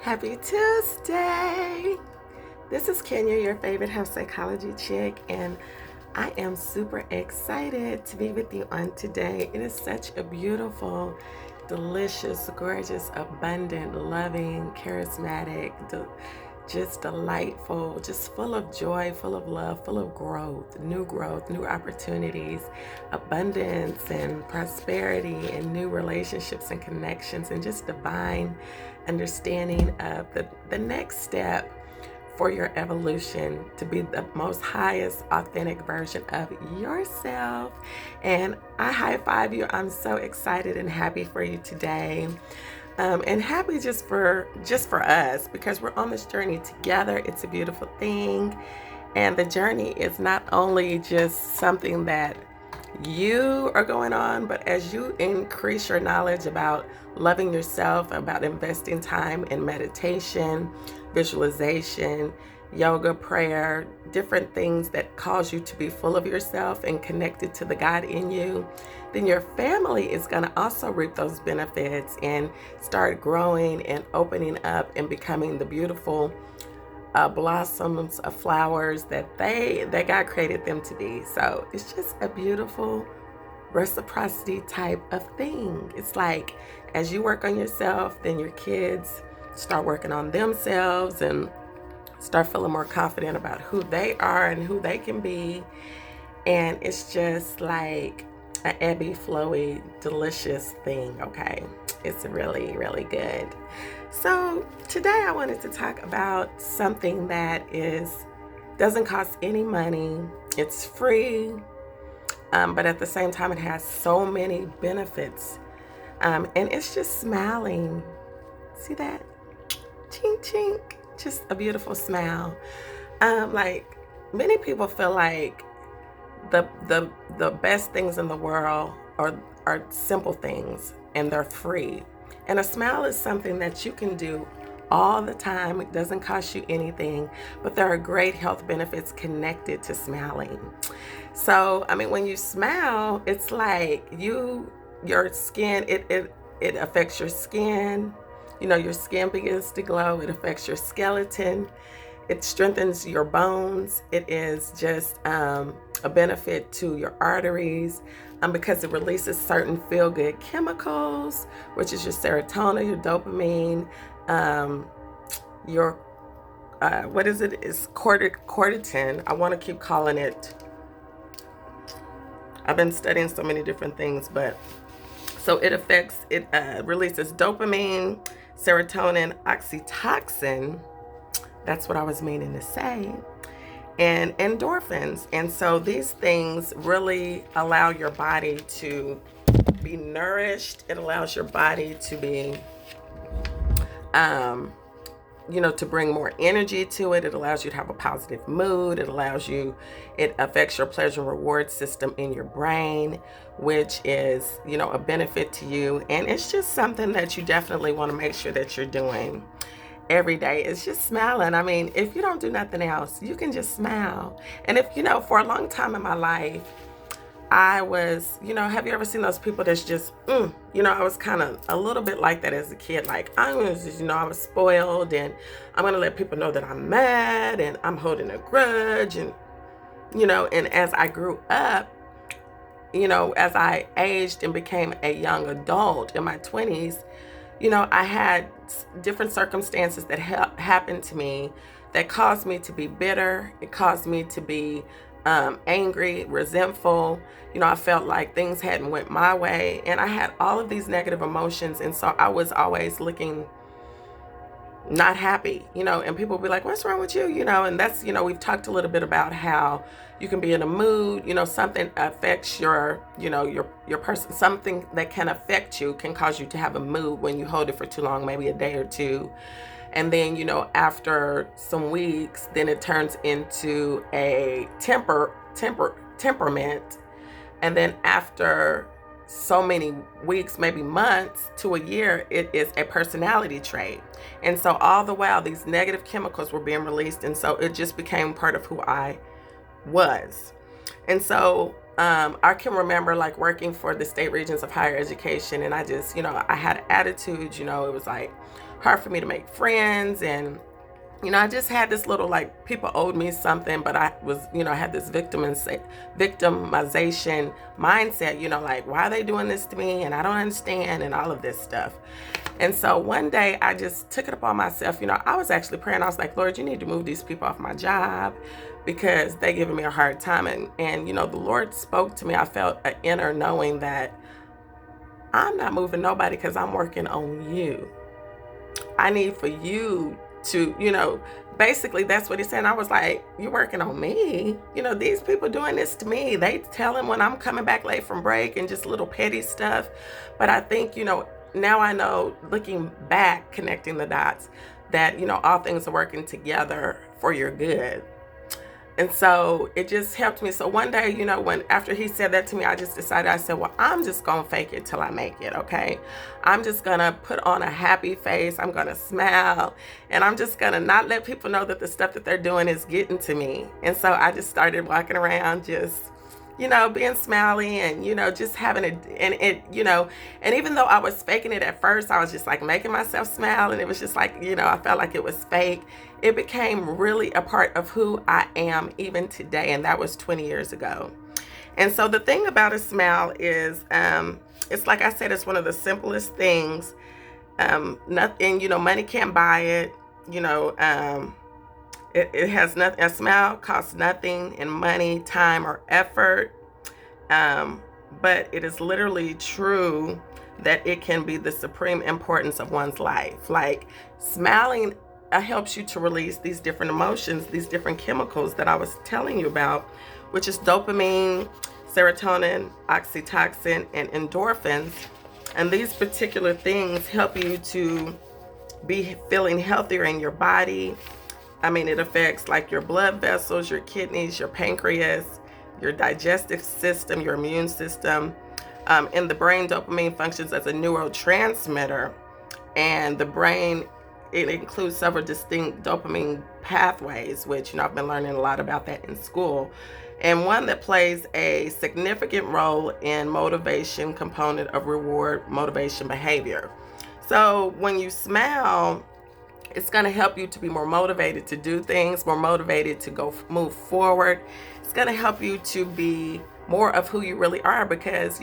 Happy Tuesday! This is Kenya, your favorite health psychology chick, and I am super excited to be with you on today. It is such a beautiful, delicious, gorgeous, abundant, loving, charismatic, just delightful, just full of joy, full of love, full of growth, new opportunities, abundance and prosperity and new relationships and connections and just divine understanding of the next step for your evolution to be the most highest authentic version of yourself. And I high five you. I'm so excited and happy for you today. And happy just for us because we're on this journey together. It's a beautiful thing. And the journey is not only just something that you are going on, but as you increase your knowledge about loving yourself, about investing time in meditation, visualization, yoga, prayer, different things that cause you to be full of yourself and connected to the God in you, then your family is going to also reap those benefits and start growing and opening up and becoming the beautiful blossoms of flowers that God created them to be. So it's just a beautiful reciprocity type of thing. It's like as you work on yourself, then your kids start working on themselves and start feeling more confident about who they are and who they can be. And it's just like an ebby, flowy, delicious thing, okay? It's really, really good. So today I wanted to talk about something that doesn't cost any money. It's free, but at the same time it has so many benefits. And it's just smiling. See that? Chink, chink. Just a beautiful smile. Like many people feel like the best things in the world are simple things and they're free. And a smile is something that you can do all the time. It doesn't cost you anything, but there are great health benefits connected to smiling. So, I mean, when you smile, it's like your skin, it affects your skin. You know, your skin begins to glow. It affects your skeleton. It strengthens your bones. It is just a benefit to your arteries because it releases certain feel-good chemicals, which is your serotonin, your dopamine, your what is it? It's cortisol. I want to keep calling it. I've been studying so many different things, but so it releases dopamine, serotonin, oxytocin. That's what I was meaning to say. And endorphins. And so these things really allow your body to be nourished. It allows your body to be, to bring more energy to it. It allows you to have a positive mood. It affects your pleasure and reward system in your brain, which is, a benefit to you. And it's just something that you definitely want to make sure that you're doing every day. Is just smiling. I mean, if you don't do nothing else, you can just smile. And if, for a long time in my life, I was, have you ever seen those people that's just, I was kind of a little bit like that as a kid. Like I was, I was spoiled and I'm going to let people know that I'm mad and I'm holding a grudge. And, and as I grew up, as I aged and became a young adult in my 20s, I had different circumstances that happened to me that caused me to be bitter. It caused me to be angry, resentful. I felt like things hadn't went my way, and I had all of these negative emotions, and so I was always looking not happy, and people would be like, what's wrong with you? And that's, we've talked a little bit about how you can be in a mood, something affects your person, something that can affect you can cause you to have a mood when you hold it for too long, maybe a day or two. And then, after some weeks, then it turns into a temperament. And then after so many weeks, maybe months to a year, it is a personality trait. And so all the while these negative chemicals were being released, and so it just became part of who I was. And so I can remember like working for the state regions of higher education, and I just, I had attitudes, it was like hard for me to make friends. And I just had this little, like, people owed me something, but I was, I had this victimization mindset, like, why are they doing this to me? And I don't understand, and all of this stuff. And so one day I just took it upon myself. I was actually praying. I was like, Lord, you need to move these people off my job because they're giving me a hard time. And the Lord spoke to me. I felt an inner knowing that I'm not moving nobody because I'm working on you. I need for you to, basically that's what he said. And I was like, you're working on me? These people doing this to me. They telling when I'm coming back late from break and just little petty stuff. But I think, now I know, looking back, connecting the dots, that, all things are working together for your good. And so it just helped me. So one day, after he said that to me, I just decided, I said, well, I'm just going to fake it till I make it, okay? I'm just going to put on a happy face. I'm going to smile. And I'm just going to not let people know that the stuff that they're doing is getting to me. And so I just started walking around just, being smiley and, just having and even though I was faking it at first, I was just like making myself smile. And it was just like, I felt like it was fake. It became really a part of who I am even today. And that was 20 years ago. And so the thing about a smile is, it's like I said, it's one of the simplest things. Nothing, money can't buy it. It has nothing. A smile costs nothing in money, time, or effort. But it is literally true that it can be the supreme importance of one's life. Like, smiling helps you to release these different emotions, these different chemicals that I was telling you about, which is dopamine, serotonin, oxytocin, and endorphins. And these particular things help you to be feeling healthier in your body. I mean, it affects like your blood vessels, your kidneys, your pancreas, your digestive system, your immune system. In the brain, dopamine functions as a neurotransmitter, and the brain, it includes several distinct dopamine pathways, which, I've been learning a lot about that in school, and one that plays a significant role in motivation component of reward motivation behavior. So when you smile, it's going to help you to be more motivated to do things, more motivated to move forward. It's going to help you to be more of who you really are because,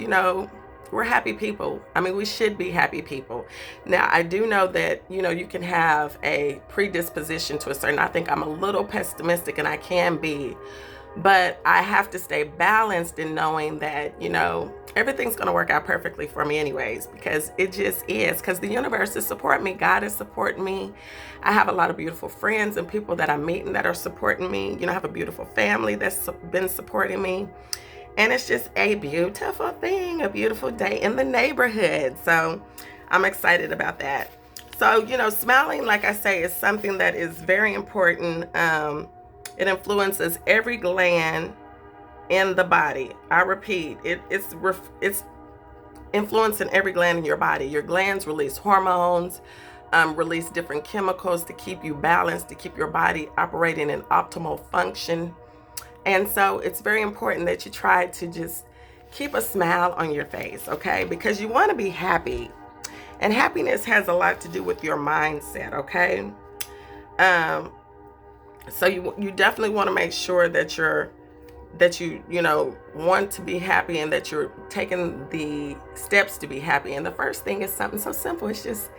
we're happy people. I mean, we should be happy people. Now, I do know that, you can have a predisposition to a certain, I think I'm a little pessimistic, and I can be, but I have to stay balanced in knowing that, everything's going to work out perfectly for me anyways, because it just is, because the universe is supporting me. God is supporting me. I have a lot of beautiful friends and people that I'm meeting that are supporting me. I have a beautiful family that's been supporting me. And it's just a beautiful thing, a beautiful day in the neighborhood. So I'm excited about that. So, smiling, like I say, is something that is very important. It influences every gland in the body. I repeat, it's influencing every gland in your body. Your glands release hormones, release different chemicals to keep you balanced, to keep your body operating in optimal function. And so it's very important that you try to just keep a smile on your face, okay? Because you want to be happy. And happiness has a lot to do with your mindset, okay? So you definitely want to make sure that you want to be happy and that you're taking the steps to be happy. And the first thing is something so simple. It's just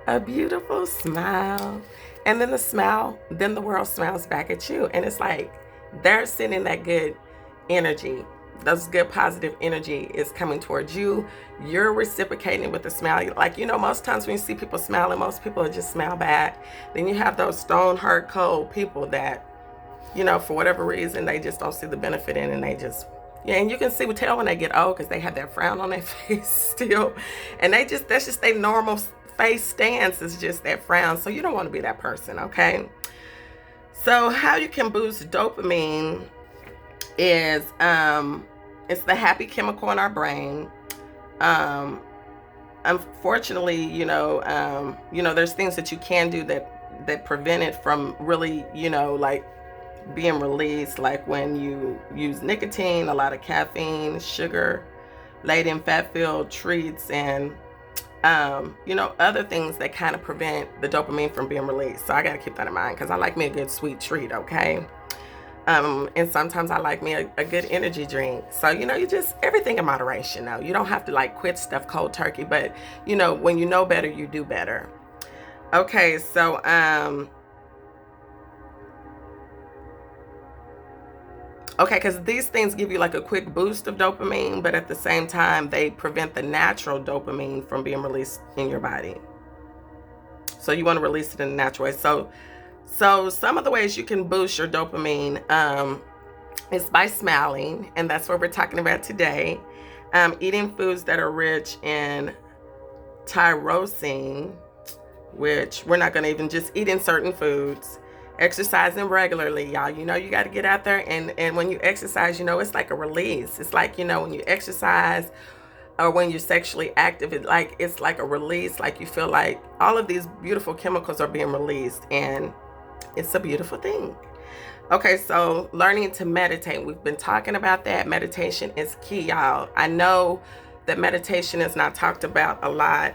a beautiful smile. And then the world smiles back at you. And it's like they're sending that good energy. Those good positive energy is coming towards you. You're reciprocating with a smile. Like, most times when you see people smiling, most people just smile back. Then you have those stone, hard, cold people that, for whatever reason, they just don't see the benefit in, and they just, and you can tell when they get old because they have that frown on their face still. And that's just their normal face stance, is just that frown. So you don't want to be that person, okay? So how you can boost dopamine is, it's the happy chemical in our brain. Unfortunately, there's things that you can do that prevent it from really, like being released, like when you use nicotine, a lot of caffeine, sugar, laden fat-filled treats, and other things that kind of prevent the dopamine from being released. So I got to keep that in mind because I like me a good sweet treat, okay? And sometimes I like me a good energy drink. So, you just, everything in moderation though. You don't have to like quit stuff cold turkey, but when you know better, you do better. Okay, so, okay, because these things give you like a quick boost of dopamine, but at the same time, they prevent the natural dopamine from being released in your body. So you want to release it in a natural way. So some of the ways you can boost your dopamine is by smiling, and that's what we're talking about today. Eating foods that are rich in tyrosine, which we're not going to even just eat in certain foods. Exercising regularly, y'all. You got to get out there, and when you exercise, it's like a release. It's like, when you exercise or when you're sexually active, it's like a release. Like you feel like all of these beautiful chemicals are being released, and it's a beautiful thing. Okay, so learning to meditate. We've been talking about that. Meditation is key, y'all. I know that meditation is not talked about a lot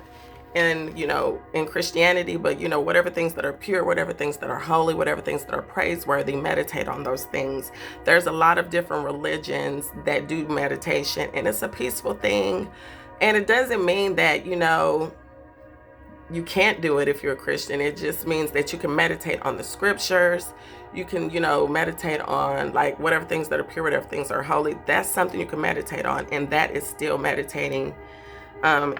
in Christianity, but whatever things that are pure, whatever things that are holy, whatever things that are praiseworthy, meditate on those things. There's a lot of different religions that do meditation, and it's a peaceful thing. And it doesn't mean that you can't do it if you're a Christian. It just means that you can meditate on the scriptures. You can meditate on like whatever things that are pure, whatever things are holy. That's something you can meditate on, and that is still meditating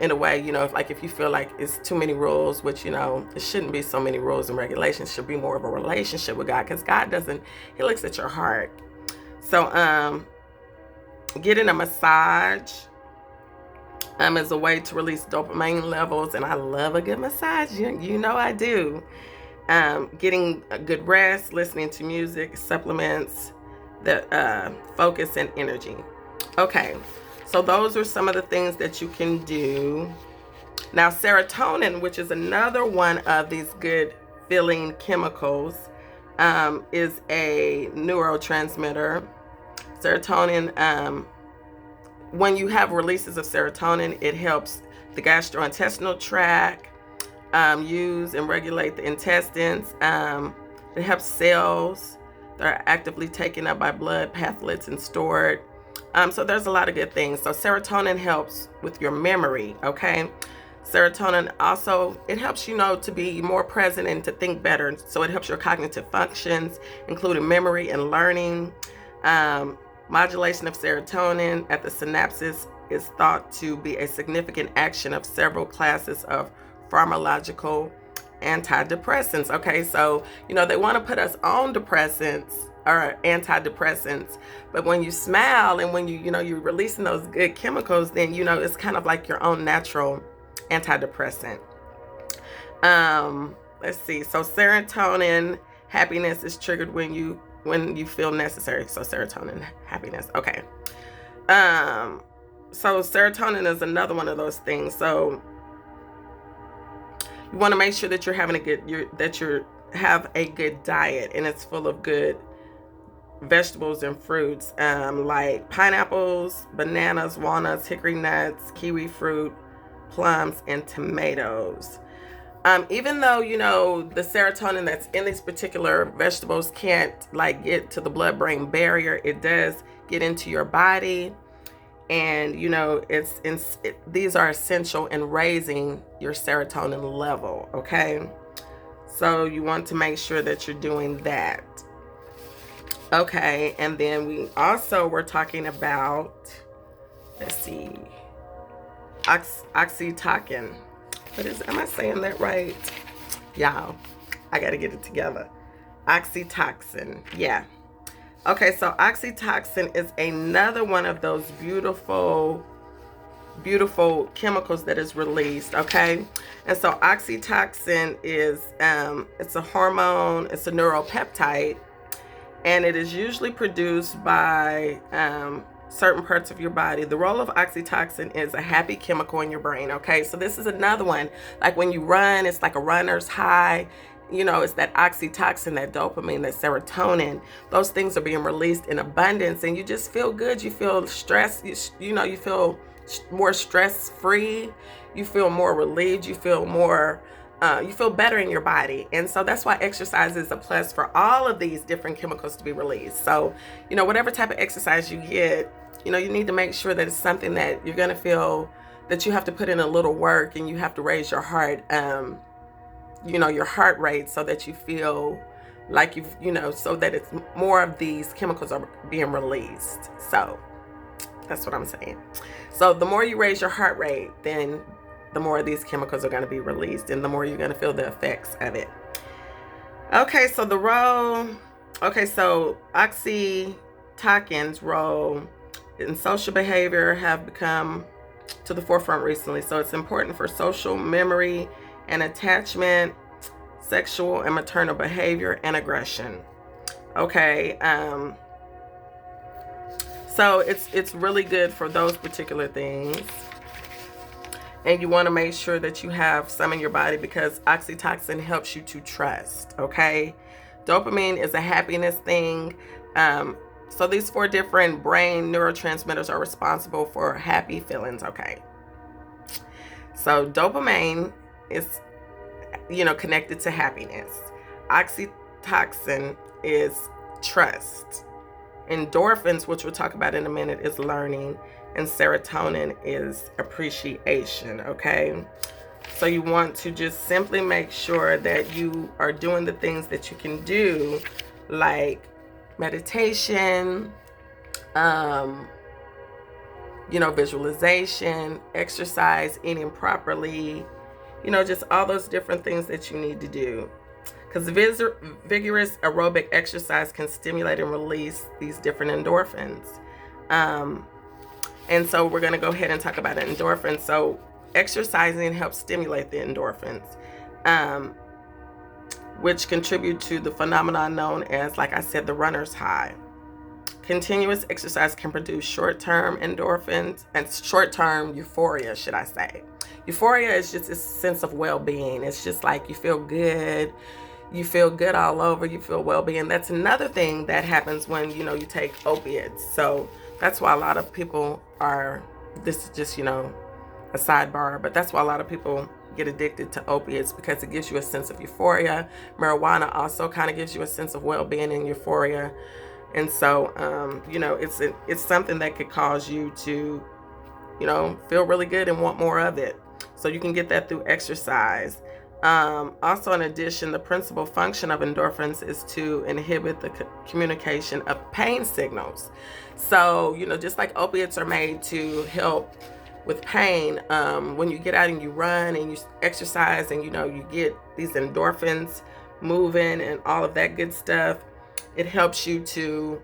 in a way. If you feel like it's too many rules, which it shouldn't be so many rules and regulations. It should be more of a relationship with God, because God he looks at your heart. So getting a massage is a way to release dopamine levels, and I love a good massage. I do. Getting a good rest, listening to music supplements the focus and energy. Okay, so those are some of the things that you can do. Now, serotonin, which is another one of these good feeling chemicals, is a neurotransmitter. Serotonin, when you have releases of serotonin, it helps the gastrointestinal tract use and regulate the intestines. It helps cells that are actively taken up by blood patholates and stored. So there's a lot of good things. So serotonin helps with your memory, okay? Serotonin also, it helps to be more present and to think better. So it helps your cognitive functions, including memory and learning. Modulation of serotonin at the synapses is thought to be a significant action of several classes of pharmacological antidepressants. Okay, so they want to put us on depressants or antidepressants, but when you smile and when you're releasing those good chemicals, then it's kind of like your own natural antidepressant. Let's see. So serotonin happiness is triggered when you feel necessary. So serotonin happiness. Okay. So serotonin is another one of those things. So you want to make sure that you're having have a good diet, and it's full of good vegetables and fruits, like pineapples, bananas, walnuts, hickory nuts, kiwi fruit, plums, and tomatoes. Even though the serotonin that's in these particular vegetables can't get to the blood-brain barrier, it does get into your body, and these are essential in raising your serotonin level. Okay, so you want to make sure that you're doing that. Okay, and then we also were talking about, let's see, oxytocin. Am I saying that right? Y'all, I gotta get it together. Oxytocin, yeah. Okay, so oxytocin is another one of those beautiful chemicals that is released, okay? And so oxytocin is, it's a hormone, it's a neuropeptide, and it is usually produced by certain parts of your body. The role of oxytocin is a happy chemical in your brain, okay? So this is another one. Like when you run, it's like a runner's high. It's that oxytocin, that dopamine, that serotonin. Those things are being released in abundance, and you just feel good. You feel stressed. You feel more stress-free. you feel more relieved, you feel more you feel better in your body. And so that's why exercise is a plus for all of these different chemicals to be released. So, whatever type of exercise you get, you need to make sure that it's something that you're going to feel that you have to put in a little work, and you have to raise your heart, your heart rate, so that you feel like so that it's more of these chemicals are being released. So that's what I'm saying. So the more you raise your heart rate, then the more of these chemicals are going to be released, and the more you're going to feel the effects of it. Okay, so oxytocin's role in social behavior have become to the forefront recently. So it's important for social memory and attachment, sexual and maternal behavior, and aggression. Okay, so it's really good for those particular things. And you want to make sure that you have some in your body, because oxytocin helps you to trust, okay? Dopamine is a happiness thing. So these 4 different brain neurotransmitters are responsible for happy feelings, okay? So dopamine is, connected to happiness. Oxytocin is trust. Endorphins, which we'll talk about in a minute, is learning. And serotonin is appreciation, okay? So you want to just simply make sure that you are doing the things that you can do, like meditation, visualization, exercise, eating properly, just all those different things that you need to do. Because vigorous aerobic exercise can stimulate and release these different endorphins. And so we're going to go ahead and talk about endorphins. So exercising helps stimulate the endorphins, which contribute to the phenomenon known as, like I said, the runner's high. Continuous exercise can produce short-term endorphins and short-term euphoria, should I say. Euphoria is just a sense of well-being. It's just like you feel good. You feel good all over. You feel well-being. That's another thing that happens when, you take opiates. So that's why a lot of people this is just, a sidebar, but that's why a lot of people get addicted to opiates, because it gives you a sense of euphoria. Marijuana also kind of gives you a sense of well-being and euphoria. And so, it's something that could cause you to, feel really good and want more of it. So you can get that through exercise. Also, in addition, the principal function of endorphins is to inhibit the communication of pain signals. So, just like opiates are made to help with pain, when you get out and you run and you exercise and, you get these endorphins moving and all of that good stuff, it helps you to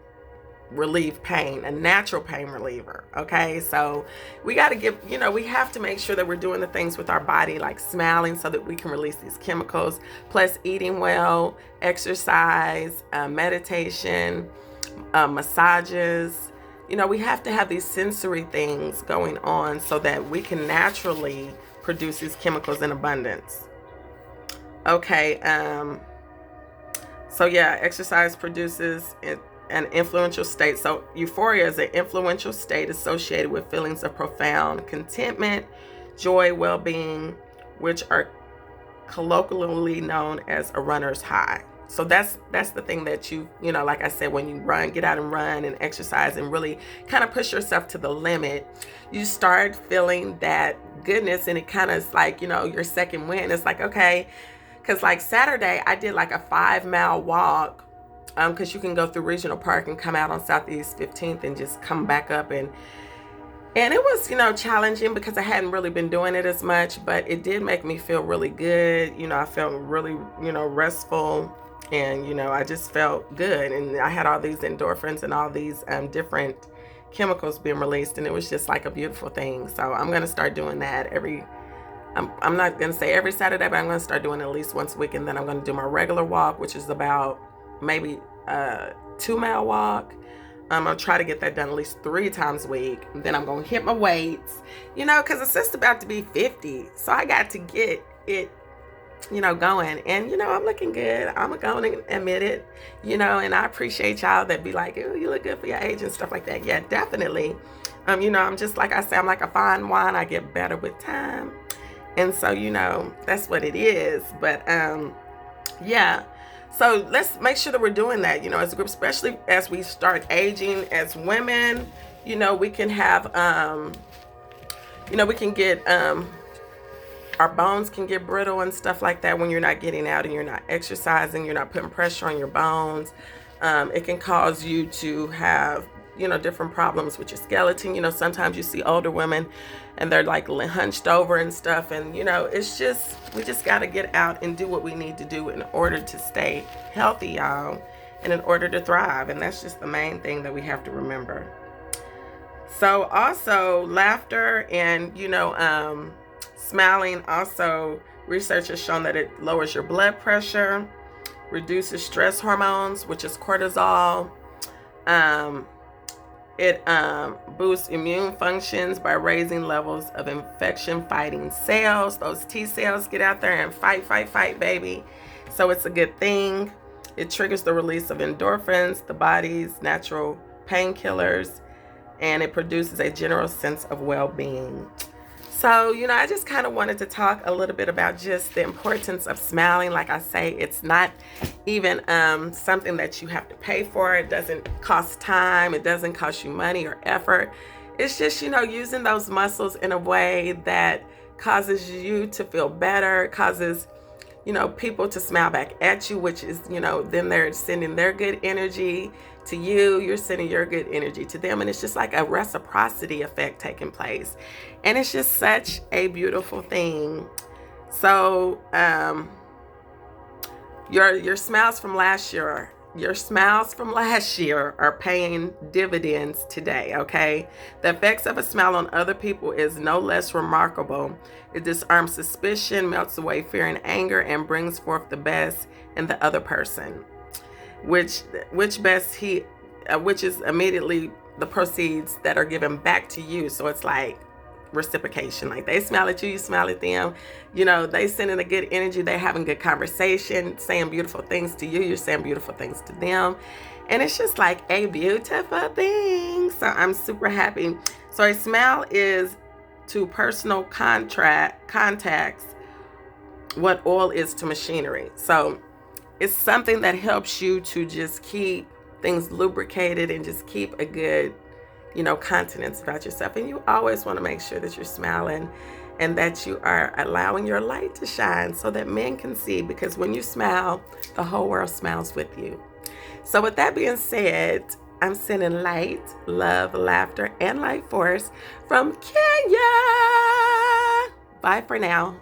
relieve pain, a natural pain reliever. Okay, so we got to we have to make sure that we're doing the things with our body, like smiling, so that we can release these chemicals, plus eating well, exercise, meditation, massages. We have to have these sensory things going on so that we can naturally produce these chemicals in abundance. Okay, so yeah, exercise produces an influential state. So euphoria is an influential state associated with feelings of profound contentment, joy, well-being, which are colloquially known as a runner's high. So that's the thing that like I said, when you get out and run and exercise and really kind of push yourself to the limit, you start feeling that goodness, and it kind of is like, your second wind. It's like, okay, because like Saturday, I did like a 5-mile walk, because you can go through Regional Park and come out on Southeast 15th and just come back up. And it was, challenging because I hadn't really been doing it as much, but it did make me feel really good. I felt really, restful, and, I just felt good. And I had all these endorphins and all these different chemicals being released, and it was just like a beautiful thing. So I'm going to start doing that I'm not going to say every Saturday, but I'm going to start doing it at least once a week. And then I'm going to do my regular walk, which is about maybe a 2-mile walk. I'm going to try to get that done at least 3 times a week. And then I'm going to hit my weights, because it's just about to be 50. So I got to get it, going. And, I'm looking good. I'm going to admit it, and I appreciate y'all that be like, oh, you look good for your age and stuff like that. Yeah, definitely. I'm just like I say, I'm like a fine wine. I get better with time. And so, that's what it is. But yeah. So let's make sure that we're doing that, as a group, especially as we start aging as women. We can have we can get our bones can get brittle and stuff like that when you're not getting out and you're not exercising, you're not putting pressure on your bones. It can cause you to have different problems with your skeleton. Sometimes you see older women and they're like hunched over and stuff, and it's just, we just got to get out and do what we need to do in order to stay healthy, y'all, and in order to thrive. And that's just the main thing that we have to remember. So also laughter and smiling, also research has shown that it lowers your blood pressure, reduces stress hormones, which is cortisol. It boosts immune functions by raising levels of infection-fighting cells. Those T cells get out there and fight, baby. So it's a good thing. It triggers the release of endorphins, the body's natural painkillers, and it produces a general sense of well-being. So, I just kind of wanted to talk a little bit about just the importance of smiling. Like I say, it's not even something that you have to pay for. It doesn't cost time. It doesn't cost you money or effort. It's just, using those muscles in a way that causes you to feel better, causes, people to smile back at you, which is, then they're sending their good energy to you, you're sending your good energy to them, and it's just like a reciprocity effect taking place, and it's just such a beautiful thing. So your smiles from last year are paying dividends today. Okay, the effects of a smile on other people is no less remarkable. It disarms suspicion, melts away fear and anger, and brings forth the best in the other person, which is immediately the proceeds that are given back to you. So it's like reciprocation. Like they smile at you, you smile at them. They send in a good energy. They're having good conversation, saying beautiful things to you. You're saying beautiful things to them. And it's just like a beautiful thing. So I'm super happy. So a smile is to personal contacts what oil is to machinery. So it's something that helps you to just keep things lubricated and just keep a good, continence about yourself. And you always want to make sure that you're smiling and that you are allowing your light to shine so that men can see, because when you smile, the whole world smiles with you. So with that being said, I'm sending light, love, laughter, and light force from Kenya. Bye for now.